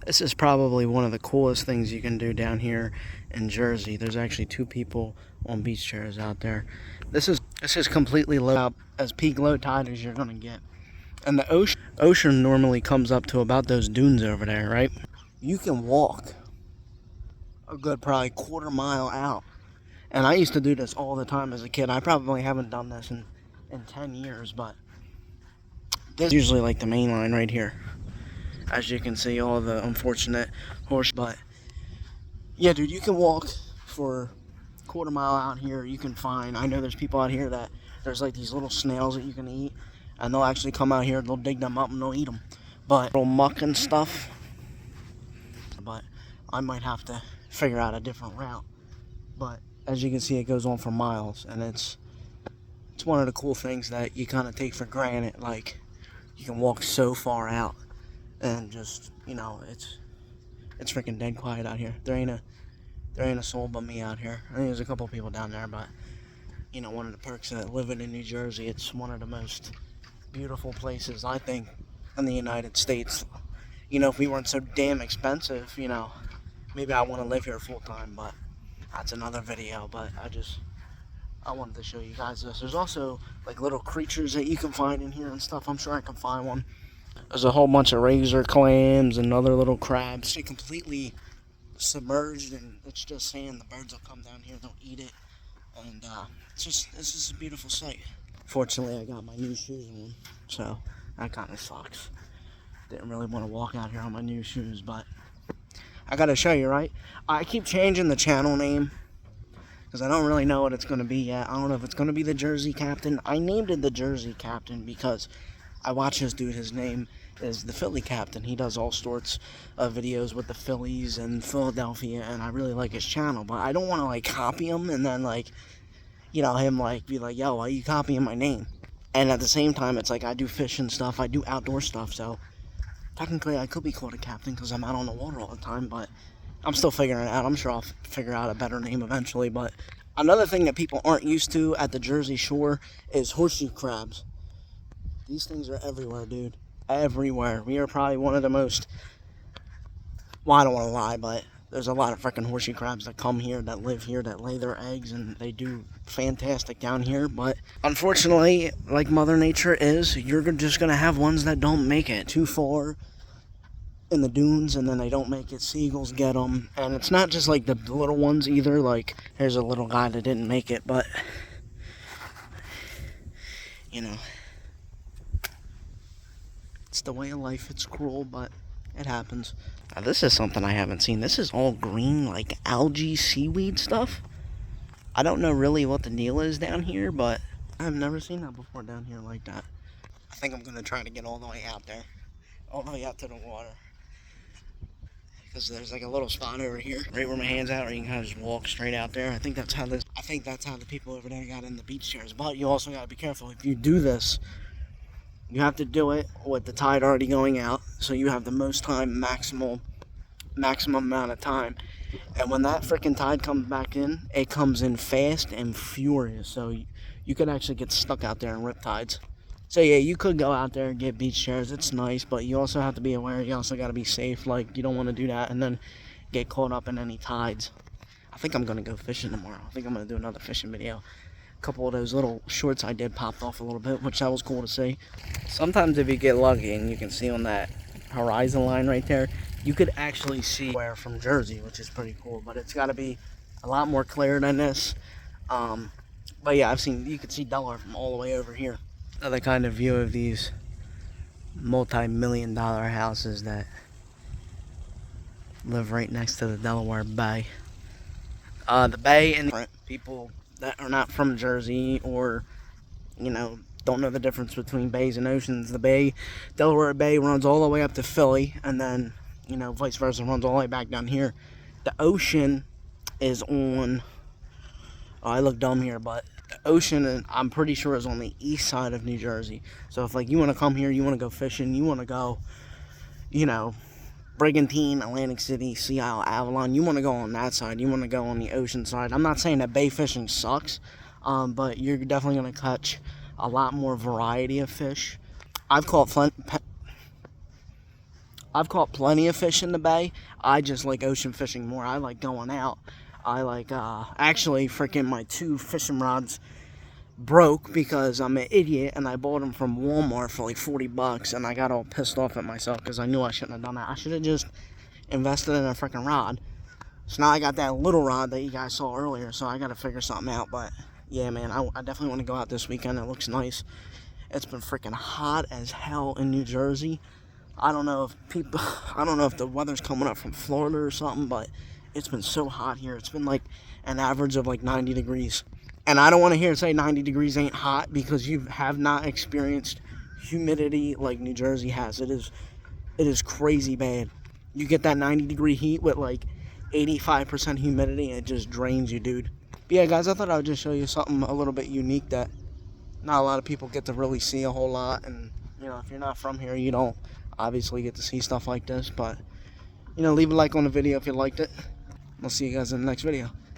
This is probably one of the coolest things you can do down here in Jersey. There's actually two people on beach chairs out there. This is completely low up, as peak low tide as you're gonna get. And the ocean normally comes up to about those dunes over there, right? You can walk a good probably quarter mile out. And I used to do this all the time as a kid. I probably haven't done this in 10 years, but this is usually like the main line right here. As you can see, all the unfortunate horse. But yeah, dude, you can walk for a quarter mile out here. You can find, I know there's people out here that there's like these little snails that you can eat, and they'll actually come out here, they'll dig them up and they'll eat them. But little muck and stuff. But I might have to figure out a different route. But as you can see, it goes on for miles, and it's one of the cool things that you kind of take for granted. Like, you can walk so far out and just, you know, it's freaking dead quiet out here. There ain't a soul but me out here. I think there's a couple people down there, but you know, one of the perks of living in New Jersey, it's one of the most beautiful places, I think, in the United States. You know, if we weren't so damn expensive, you know, maybe I want to live here full time, but that's another video. But I wanted to show you guys this. There's also like little creatures that you can find in here and stuff. I'm sure I can find one. There's a whole bunch of razor clams and other little crabs. It's completely submerged, and it's just sand. The birds will come down here, they'll eat it, and it's just a beautiful sight. Fortunately, I got my new shoes on, so that kind of sucks. Didn't really want to walk out here on my new shoes, but I gotta show you, right? I keep changing the channel name because I don't really know what it's going to be yet. I don't know if it's going to be the Jersey Captain. I named it the Jersey Captain because I watch this dude. His name is the Philly Captain. He does all sorts of videos with the Phillies and Philadelphia, and I really like his channel. But I don't want to, like, copy him and then, like, you know, him, like, be like, yo, why are you copying my name? And at the same time, it's like I do fishing stuff. I do outdoor stuff, so technically I could be called a captain because I'm out on the water all the time, but I'm still figuring it out. I'm sure I'll figure out a better name eventually. But another thing that people aren't used to at the Jersey Shore is horseshoe crabs. These things are everywhere, dude. Everywhere. We are probably one of the most, well, I don't want to lie, but there's a lot of freaking horseshoe crabs that come here, that live here, that lay their eggs, and they do fantastic down here. But unfortunately, like Mother Nature is, you're just going to have ones that don't make it too far in the dunes, and then they don't make it. Seagulls get them, and it's not just like the little ones either. Like, here's a little guy that didn't make it, but you know, it's the way of life. It's cruel, but it happens. Now, this is something I haven't seen. This is all green, like algae, seaweed stuff. I don't know really what the deal is down here, but I've never seen that before down here like that. I think I'm gonna try to get all the way out there, all the way out to the water, because there's like a little spot over here, right where my hand's out, or you can kind of just walk straight out there. I think that's how the people over there got in the beach chairs. But you also gotta be careful. If you do this, you have to do it with the tide already going out, so you have the most time, maximum amount of time. And when that freaking tide comes back in, it comes in fast and furious. So you could actually get stuck out there in rip tides. So yeah, you could go out there and get beach chairs. It's nice, but you also have to be aware. You also got to be safe. Like, you don't want to do that and then get caught up in any tides. I think I'm going to go fishing tomorrow. I think I'm going to do another fishing video. A couple of those little shorts I did popped off a little bit, which that was cool to see. Sometimes if you get lucky and you can see on that horizon line right there, you could actually see where from Jersey, which is pretty cool. But it's got to be a lot more clear than this. But yeah, you can see Delaware from all the way over here. Another kind of view of these multi-million-dollar houses that live right next to the Delaware Bay. The bay and people that are not from Jersey, or, you know, don't know the difference between bays and oceans. The bay, Delaware Bay, runs all the way up to Philly, and then, you know, vice versa, runs all the way back down here. The ocean is on, oh, I look dumb here, but the ocean, I'm pretty sure, is on the east side of New Jersey. So if, like, you want to come here, you want to go fishing, you want to go, you know, Brigantine, Atlantic City, Sea Isle, Avalon, you want to go on that side, you want to go on the ocean side. I'm not saying that bay fishing sucks, but you're definitely going to catch a lot more variety of fish. I've caught I've caught plenty of fish in the bay. I just like ocean fishing more. I like going out. I like, actually, freaking my 2 fishing rods broke because I'm an idiot and I bought them from Walmart for like 40 bucks and I got all pissed off at myself because I knew I shouldn't have done that. I should have just invested in a freaking rod. So now I got that little rod that you guys saw earlier, so I got to figure something out. But yeah, man, I definitely want to go out this weekend. It looks nice. It's been freaking hot as hell in New Jersey. I don't know if the weather's coming up from Florida or something, but it's been so hot here. It's been like an average of like 90 degrees. And I don't want to hear it say 90 degrees ain't hot because you have not experienced humidity like New Jersey has. It is crazy bad. You get that 90-degree heat with like 85% humidity and it just drains you, dude. But yeah, guys, I thought I would just show you something a little bit unique that not a lot of people get to really see a whole lot. And, you know, if you're not from here, you don't obviously get to see stuff like this. But, you know, leave a like on the video if you liked it. I'll see you guys in the next video.